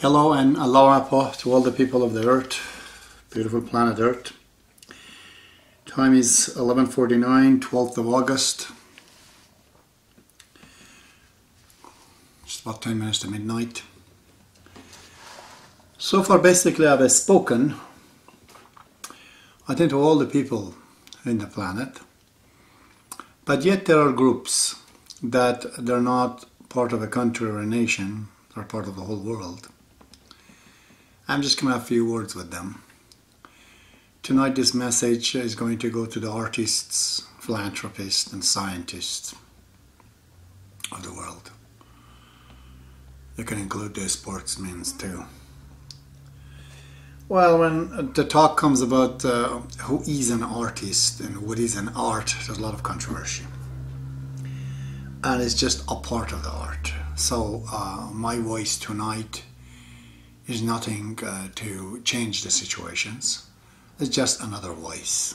Hello and aloha po to all the people of the earth, beautiful planet earth. Time is 11:49, 12th of August. Just about 10 minutes to midnight. So far basically I've spoken, I think, to all the people in the planet, but yet there are groups that they're not part of a country or a nation, they're part of the whole world. I'm just going to have a few words with them. Tonight this message is going to go to the artists, philanthropists and scientists of the world. You can include the sportsmen too. Well, when the talk comes about who is an artist and what is an art, there's a lot of controversy. And it's just a part of the art. So my voice tonight is nothing to change the situations. It's just another voice.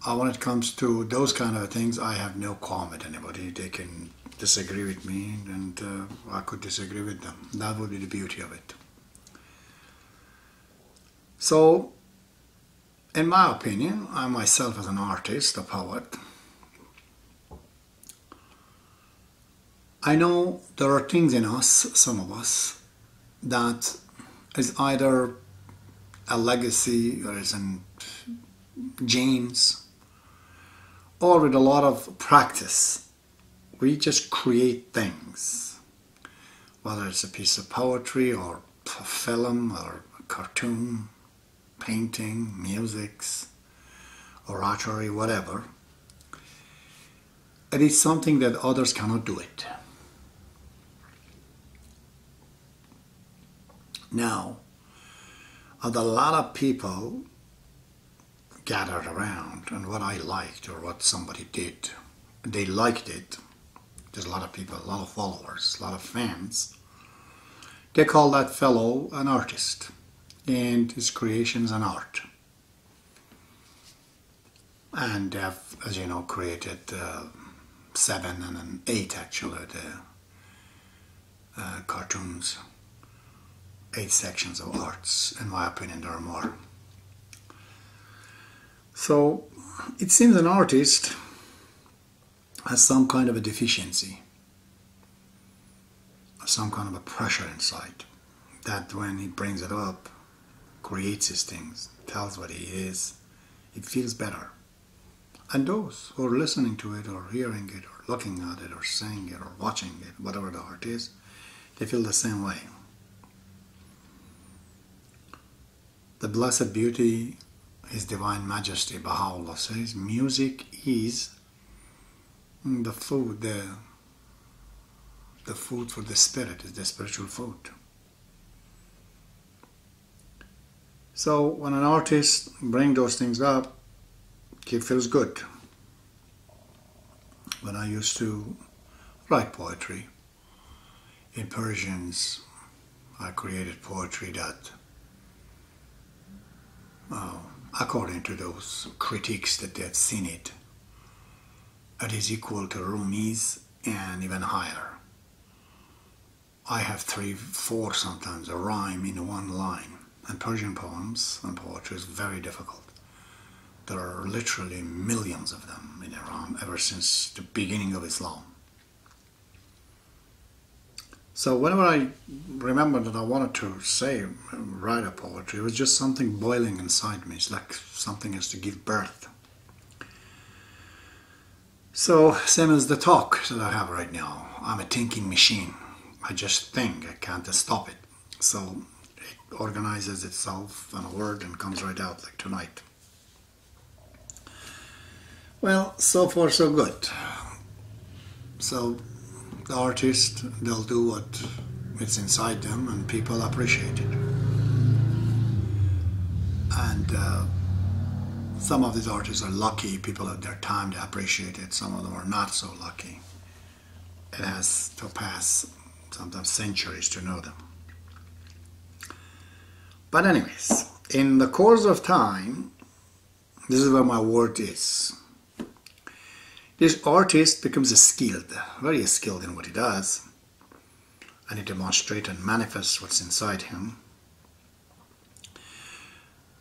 When it comes to those kind of things, I have no qualm with anybody. They can disagree with me and I could disagree with them. That would be the beauty of it. So, in my opinion, I myself as an artist, a poet, I know there are things in us, some of us, that is either a legacy or is in genes, or with a lot of practice, we just create things, whether it's a piece of poetry or a film or a cartoon, painting, music, oratory, whatever. It is something that others cannot do it. Now, a lot of people gathered around, and what I liked or what somebody did, they liked it. There's a lot of people, a lot of followers, a lot of fans. They call that fellow an artist, and his creation is an art. And they've, as you know, created 7 and then 8 actually, the cartoons. 8 sections of arts. In my opinion, there are more. So it seems an artist has some kind of a deficiency, some kind of a pressure inside, that when he brings it up, creates his things, tells what he is, it feels better. And those who are listening to it or hearing it or looking at it or saying it or watching it, whatever the art is, they feel the same way. The Blessed Beauty, His Divine Majesty, Baha'ullah says, music is the food, the food for the spirit, is the spiritual food. So when an artist brings those things up, it feels good. When I used to write poetry, in Persians, I created poetry that according to those critiques that they had seen it is equal to Rumi's and even higher. I have 3, 4 sometimes a rhyme in one line, and Persian poems and poetry is very difficult. There are literally millions of them in Iran ever since the beginning of Islam. So whenever I remember that I wanted to write a poetry, it was just something boiling inside me. It's like something has to give birth. So same as the talk that I have right now. I'm a thinking machine. I just think, I can't stop it. So it organizes itself in a word and comes right out like tonight. Well, so far so good. So the artist, they'll do what is inside them and people appreciate it. And some of these artists are lucky, people have their time to appreciate it. Some of them are not so lucky. It has to pass sometimes centuries to know them. But anyways, in the course of time, this is where my word is. This artist becomes very skilled in what he does. and he demonstrates and manifests what's inside him.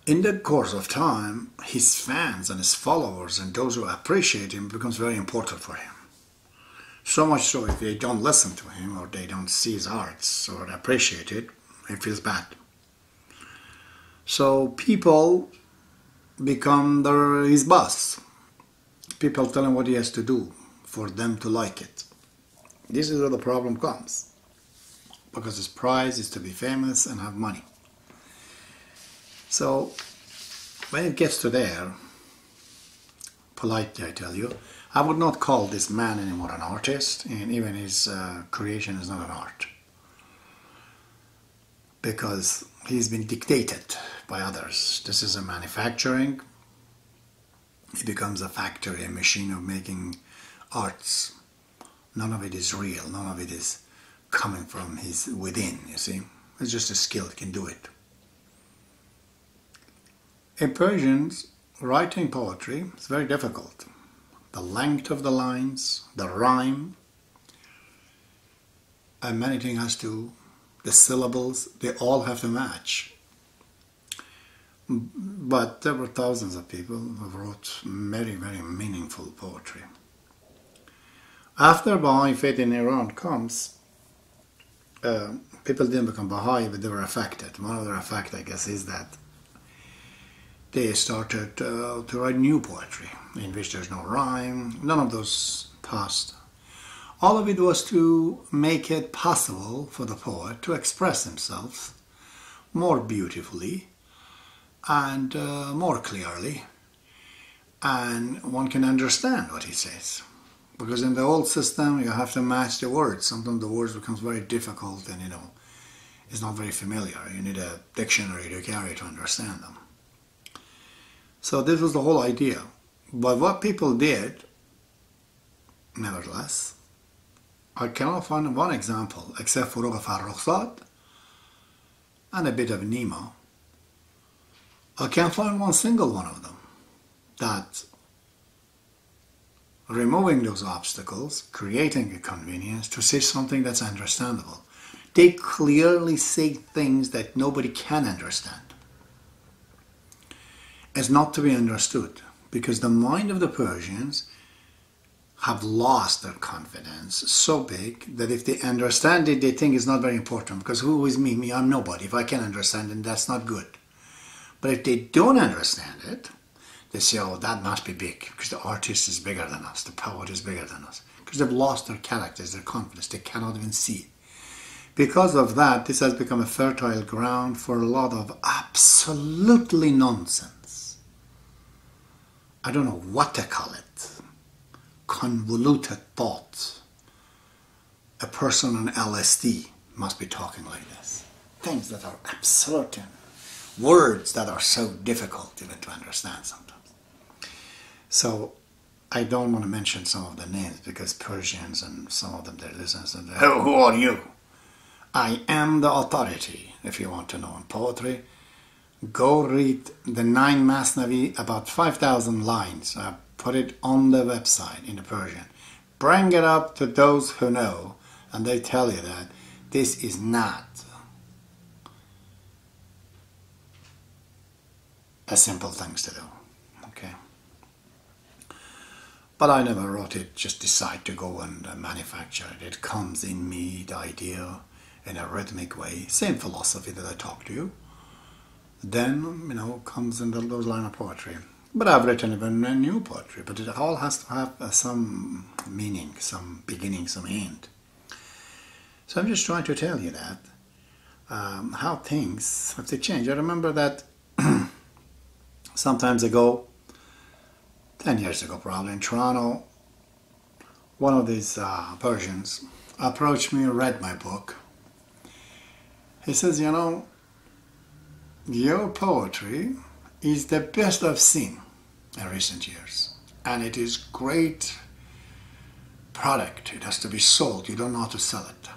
In the course of time, his fans and his followers and those who appreciate him becomes very important for him. So much so, if they don't listen to him or they don't see his arts or appreciate it, he feels bad. So people become his boss. People tell him what he has to do for them to like it. This is where the problem comes. Because his prize is to be famous and have money. So when it gets to there, politely I tell you, I would not call this man anymore an artist, and even his creation is not an art. Because he's been dictated by others. This is a manufacturing. It becomes a factory, a machine of making arts. None of it is real. None of it is coming from his within, you see. It's just a skill, he can do it. In Persians, writing poetry is very difficult. The length of the lines, the rhyme, and many things has to, the syllables, they all have to match. But there were thousands of people who wrote very, very meaningful poetry. After Baha'i faith in Iran comes, people didn't become Baha'i, but they were affected. One of their effects, I guess, is that they started to write new poetry, in which there's no rhyme, none of those past. All of it was to make it possible for the poet to express himself more beautifully and more clearly, and one can understand what he says. Because in the old system, you have to match the words. Sometimes the words becomes very difficult and, it's not very familiar. You need a dictionary to carry to understand them. So this was the whole idea. But what people did, nevertheless, I cannot find one example, except for Ruba Farrokhzad and a bit of Nima. I can't find one single one of them that removing those obstacles, creating a convenience to say something that's understandable. They clearly say things that nobody can understand. It's not to be understood, because the mind of the Persians have lost their confidence so big that if they understand it, they think it's not very important, because who is me? I'm nobody. If I can understand it, that's not good. But if they don't understand it, they say, oh, that must be big, because the artist is bigger than us, the poet is bigger than us, because they've lost their characters, their confidence, they cannot even see it. Because of that, this has become a fertile ground for a lot of absolutely nonsense. I don't know what to call it. Convoluted thought. A person on LSD must be talking like this. Things that are absolute, words that are so difficult even to understand sometimes. So I don't want to mention some of the names because Persians and some of them, their listeners, and who are you? I am the authority, if you want to know in poetry. Go read the 9 Masnavi, about 5,000 lines. I put it on the website in the Persian. Bring it up to those who know, and they tell you that this is not a simple thing to do. Okay. But I never wrote it, just decide to go and manufacture it. It comes in me, the idea, in a rhythmic way. Same philosophy that I talk to you. Then, comes in those line of poetry. But I've written even new poetry, but it all has to have some meaning, some beginning, some end. So I'm just trying to tell you that, how things have to change. I remember that some times ago, 10 years ago probably, in Toronto, one of these Persians approached me and read my book. He says, your poetry is the best I've seen in recent years. And it is great product. It has to be sold. You don't know how to sell it.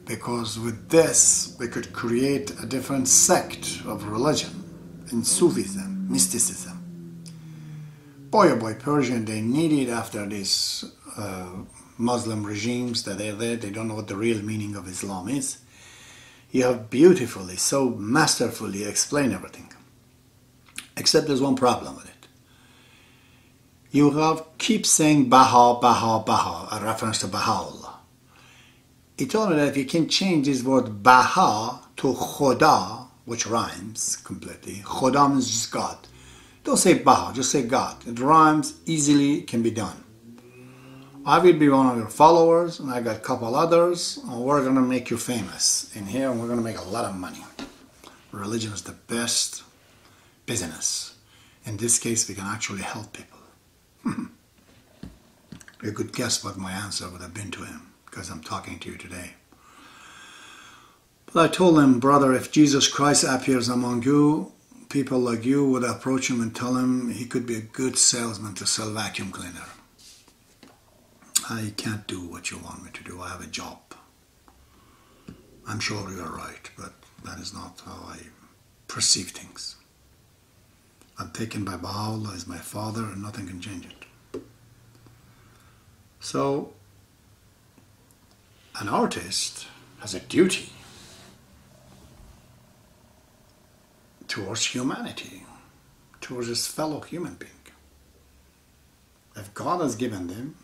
Because with this, we could create a different sect of religion in Sufism, mysticism. Boy, oh boy, Persian, they need it after this Muslim regimes that are there, they don't know what the real meaning of Islam is. You have beautifully, so masterfully explained everything. Except there's one problem with it. You have keep saying Baha, Baha, Baha, a reference to Baha'ullah. He told me that if you can change this word Baha to Khoda, which rhymes completely. Khoda means just God. Don't say Baha, just say God. It rhymes easily, can be done. I will be one of your followers, and I got a couple others, and we're going to make you famous in here, and we're going to make a lot of money. Religion is the best business. In this case, we can actually help people. You could guess what my answer would have been to him, because I'm talking to you today. But I told him, brother, if Jesus Christ appears among you, people like you would approach him and tell him he could be a good salesman to sell vacuum cleaner. I can't do what you want me to do. I have a job. I'm sure you're right, but that is not how I perceive things. I'm taken by Baha'ullah as my father, and nothing can change it. So, an artist has a duty towards humanity, towards his fellow human being. If God has given them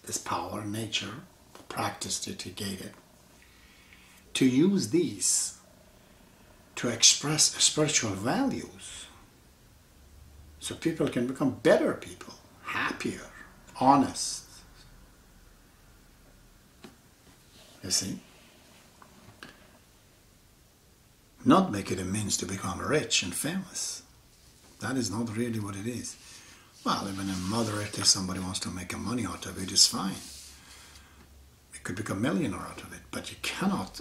this power, nature, practiced it, he gave it, to use these to express spiritual values so people can become better people, happier, honest. You see? Not make it a means to become rich and famous. That is not really what it is. Well, even in moderately somebody wants to make a money out of it, it's fine. You could become a millionaire out of it, but you cannot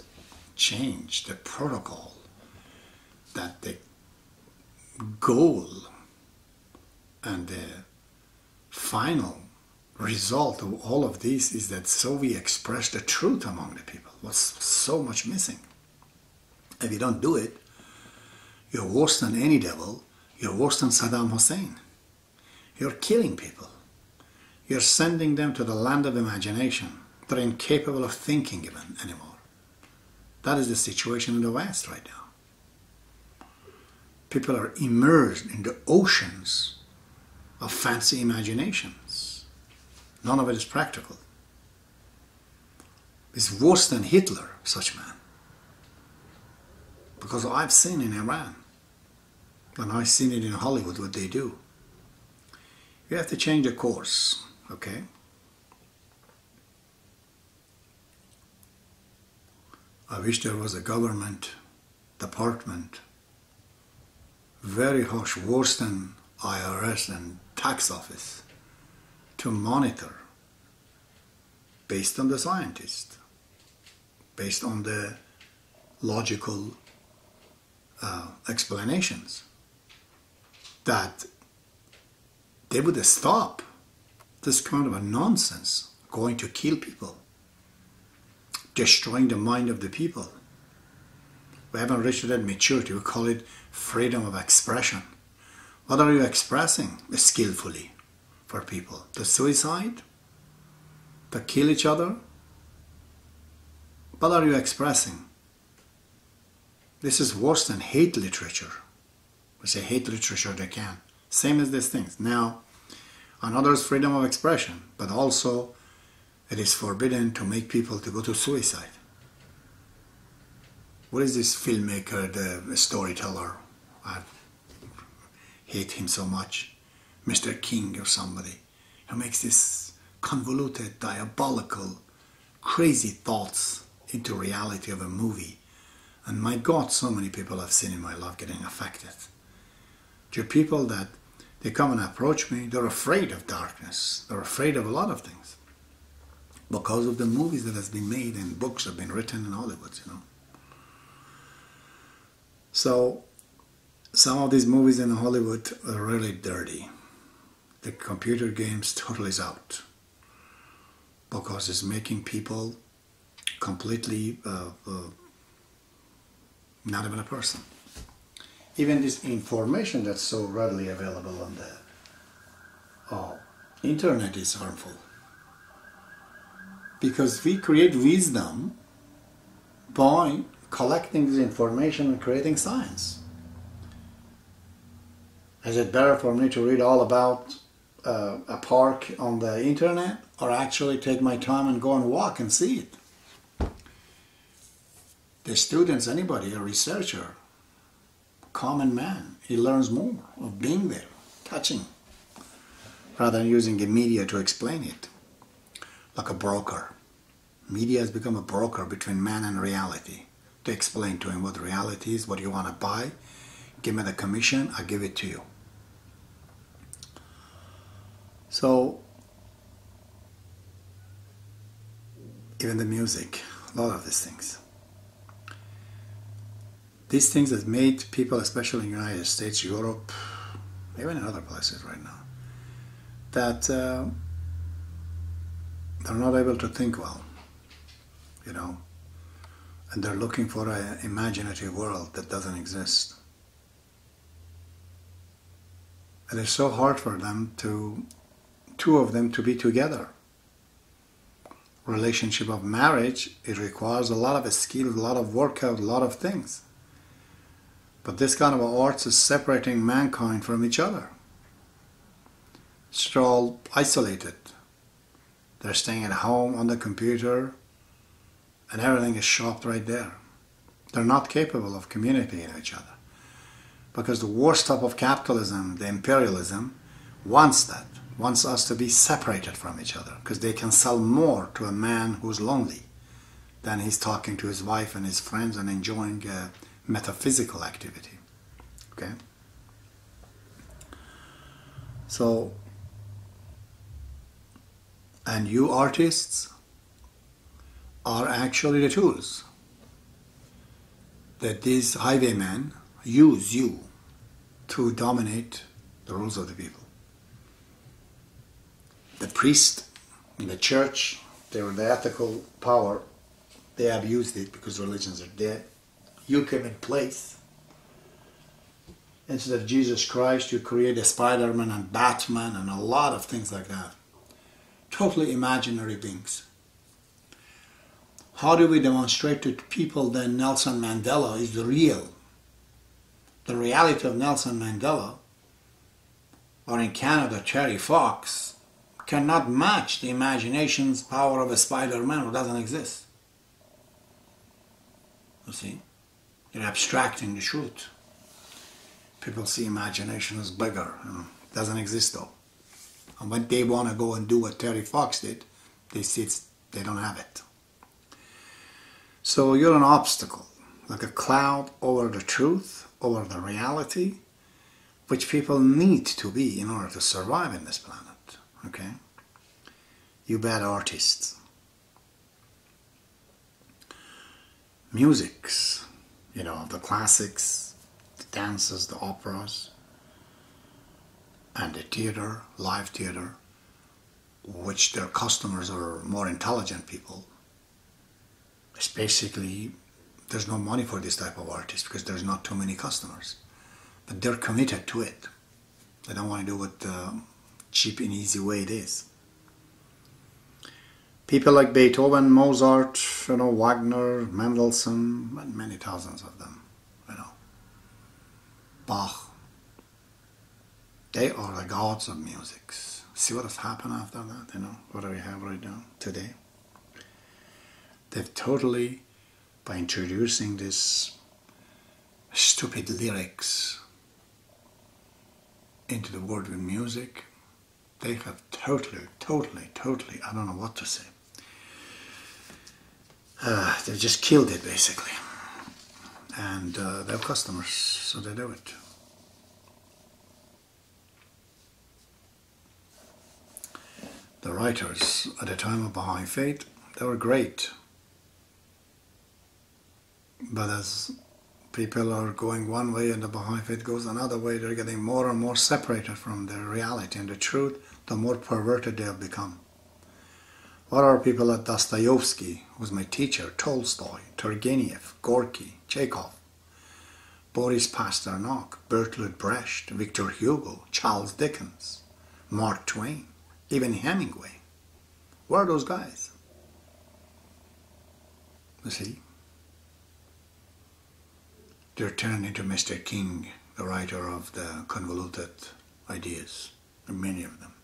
change the protocol that the goal and the final result of all of this is that so we express the truth among the people. What's so much missing? If you don't do it, you're worse than any devil. You're worse than Saddam Hussein. You're killing people. You're sending them to the land of imagination. They're incapable of thinking even anymore. That is the situation in the West right now. People are immersed in the oceans of fancy imaginations. None of it is practical. It's worse than Hitler, such man. Because I've seen in Iran, and I've seen it in Hollywood, what they do. You have to change the course, okay? I wish there was a government department, very harsh, worse than IRS and tax office, to monitor based on the scientist, based on the logical explanations, that they would stop this kind of a nonsense going to kill people, destroying the mind of the people. We haven't reached that maturity. We call it freedom of expression. What are you expressing skillfully for people? The suicide? To kill each other? What are you expressing? This is worse than hate literature. We say hate literature they can. Same as these things. Now, another is freedom of expression, but also it is forbidden to make people to go to suicide. What is this filmmaker, the storyteller? I hate him so much. Mr. King or somebody who makes this convoluted, diabolical, crazy thoughts into reality of a movie. And my God, so many people I've seen in my life getting affected. There are people that they come and approach me, they're afraid of darkness. They're afraid of a lot of things. Because of the movies that has been made and books that have been written in Hollywood, you know. So, some of these movies in Hollywood are really dirty. The computer games totally is out. Because it's making people completely not even a person. Even this information that's so readily available on the internet is harmful. Because we create wisdom by collecting this information and creating science. Is it better for me to read all about a park on the internet, or actually take my time and go and walk and see it? The students, anybody, a researcher, common man, he learns more of being there, touching, rather than using the media to explain it. Like a broker. Media has become a broker between man and reality, to explain to him what reality is, what you want to buy. Give me the commission, I give it to you. So, even the music, a lot of these things. These things that made people, especially in the United States, Europe, even in other places right now, that they're not able to think well, you know, and they're looking for an imaginative world that doesn't exist. And it's so hard for them to, two of them to be together. Relationship of marriage, it requires a lot of skill, a lot of workout, a lot of things. But this kind of arts is separating mankind from each other. It's all isolated. They're staying at home on the computer, and everything is shopped right there. They're not capable of communicating with each other. Because the worst type of capitalism, the imperialism, wants that. Wants us to be separated from each other. Because they can sell more to a man who's lonely than he's talking to his wife and his friends and enjoying metaphysical activity. Okay? So, and you artists are actually the tools that these highwaymen use you to dominate the rules of the people. The priest in the church, they were the ethical power. They abused it because religions are dead. You came in place. Instead of Jesus Christ, you create a Spider-Man and Batman and a lot of things like that. Totally imaginary beings. How do we demonstrate to people that Nelson Mandela is the real? The reality of Nelson Mandela, or in Canada, Terry Fox, cannot match the imagination's power of a Spider-Man who doesn't exist. You see? You're abstracting the truth. People see imagination as bigger. It doesn't exist though. And when they want to go and do what Terry Fox did, they see they don't have it. So you're an obstacle, like a cloud over the truth, over the reality, which people need to be in order to survive in this planet. Okay? You bad artists. Musics, you know, the classics, the dances, the operas, and the theater, live theater, which their customers are more intelligent people. It's basically, there's no money for this type of artist because there's not too many customers. But they're committed to it. They don't want to do it the cheap and easy way it is. People like Beethoven, Mozart, you know, Wagner, Mendelssohn, and many thousands of them, you know. Bach. They are the gods of music. See what has happened after that, you know, what do we have right now, today? They've totally, by introducing this stupid lyrics into the world with music, they have totally, I don't know what to say. They've just killed it, basically. And they have customers, so they do it. The writers at the time of Baha'i faith, they were great. But as people are going one way and the Baha'i faith goes another way, they're getting more and more separated from their reality and the truth, the more perverted they have become. What are people like Dostoevsky, who was my teacher, Tolstoy, Turgenev, Gorky, Chekhov, Boris Pasternak, Bertolt Brecht, Victor Hugo, Charles Dickens, Mark Twain, even Hemingway? Where are those guys? You see? They're turned into Mr. King, the writer of the convoluted ideas, and many of them.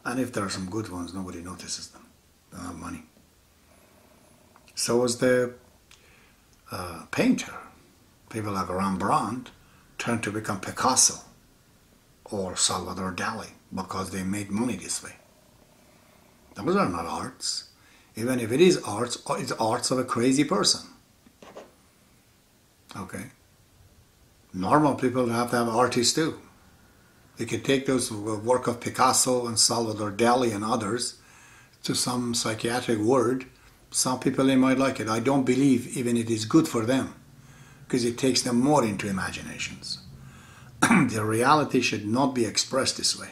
And if there are some good ones, nobody notices them. They don't have money. So was the painter. People like Rembrandt turned to become Picasso or Salvador Dali because they made money this way. Those are not arts. Even if it is arts, it's arts of a crazy person. Okay? Normal people have to have artists too. They could take those work of Picasso and Salvador Dali and others to some psychiatric word. Some people, they might like it. I don't believe even it is good for them because it takes them more into imaginations. The reality should not be expressed this way.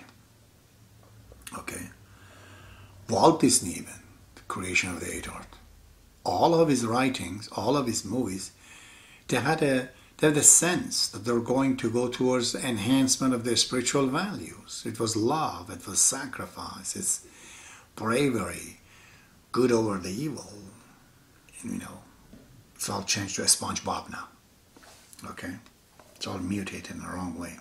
Okay? Walt Disney even, the creation of the 8th art, all of his writings, all of his movies, they have the sense that they're going to go towards the enhancement of their spiritual values. It was love, it was sacrifice, it's bravery, good over the evil. You know, it's all changed to a SpongeBob now. Okay? It's all mutated in the wrong way.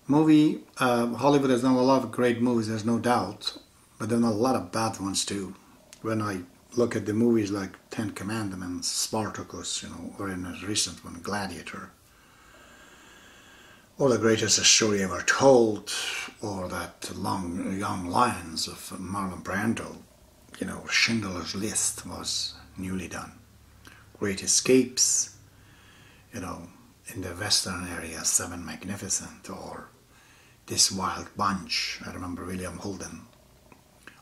Hollywood has done a lot of great movies, there's no doubt, but there are a lot of bad ones too. When I look at the movies like Ten Commandments, Spartacus, you know, or in a recent one, Gladiator, or The Greatest Story Ever Told, or that Young Lions of Marlon Brando, you know, Schindler's List was newly done. Great Escapes, you know, in the Western area, Seven Magnificent, or This Wild Bunch, I remember William Holden,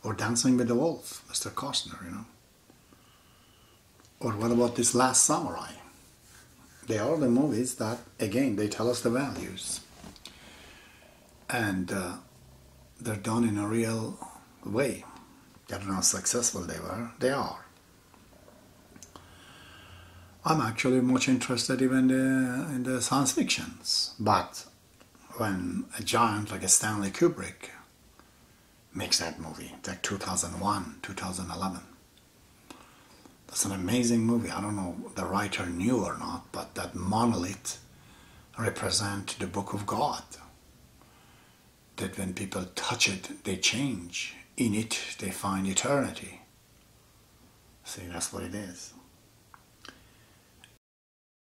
or Dancing with the Wolf, Mr. Costner, you know. Or what about This Last Samurai? They are the movies that, again, they tell us the values. And they're done in a real way. I don't know how successful they are. I'm actually much interested even in the science fictions. But when a giant like a Stanley Kubrick makes that movie, like 2001, 2011, that's an amazing movie. I don't know if the writer knew or not, but that monolith represents the Book of God. That when people touch it, they change. In it, they find eternity. See, that's what it is.